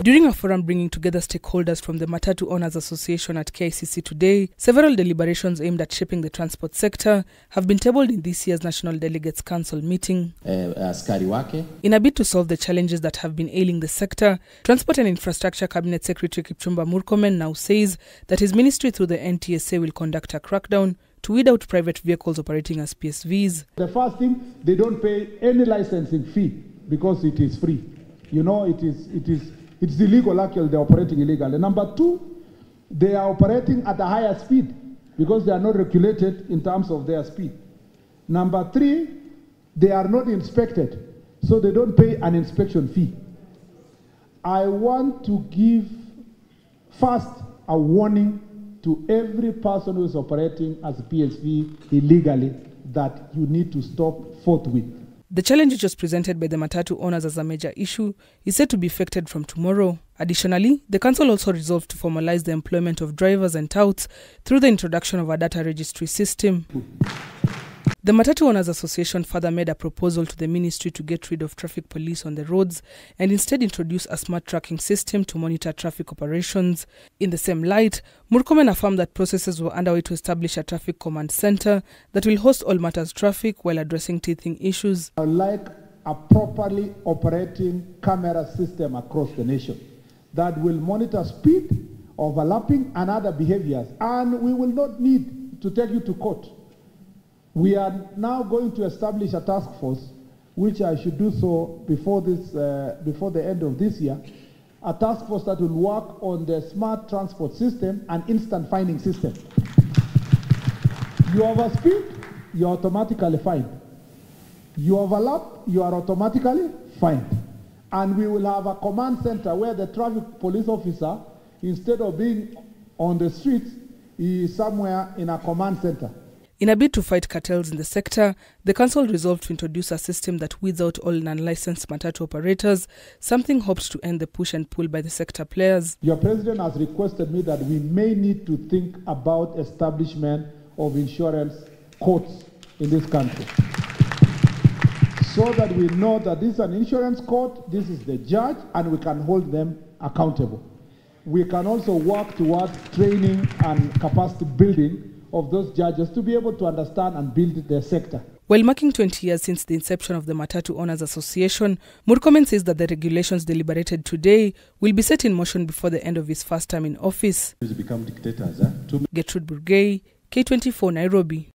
During a forum bringing together stakeholders from the Matatu Owners Association at KICC today, several deliberations aimed at shaping the transport sector have been tabled in this year's National Delegates Council meeting. In a bid to solve the challenges that have been ailing the sector, Transport and Infrastructure Cabinet Secretary Kipchumba Murkomen now says that his ministry through the NTSA will conduct a crackdown to weed out private vehicles operating as PSVs. The first thing, they don't pay any licensing fee because it is free. You know, it's illegal actually, they're operating illegally. And number two, they are operating at a higher speed because they are not regulated in terms of their speed. Number three, they are not inspected, so they don't pay an inspection fee. I want to give first a warning to every person who is operating as a PSV illegally that you need to stop forthwith. The challenge which was presented by the Matatu owners as a major issue is said to be effected from tomorrow. Additionally, the council also resolved to formalize the employment of drivers and touts through the introduction of a data registry system. The Matatu Owners Association further made a proposal to the ministry to get rid of traffic police on the roads and instead introduce a smart tracking system to monitor traffic operations. In the same light, Murkomen affirmed that processes were underway to establish a traffic command center that will host all matters traffic while addressing teething issues. I would like a properly operating camera system across the nation that will monitor speed, overlapping and other behaviors, and we will not need to take you to court. We are now going to establish a task force, which I should do so before the end of this year, a task force that will work on the smart transport system and instant fining system. You overspeed, you are automatically fined. You overlap, you are automatically fined. And we will have a command center where the traffic police officer, instead of being on the streets, is somewhere in a command center. In a bid to fight cartels in the sector, the council resolved to introduce a system that weeds out all non-licensed Matatu operators, something hoped to end the push and pull by the sector players. Your president has requested me that we may need to think about establishment of insurance courts in this country, so that we know that this is an insurance court, this is the judge, and we can hold them accountable. We can also work towards training and capacity building of those judges to be able to understand and build their sector. While marking 20 years since the inception of the Matatu Owners Association, Murkomen says that the regulations deliberated today will be set in motion before the end of his first term in office. Become dictators, Gertrude Burgay, K24 Nairobi.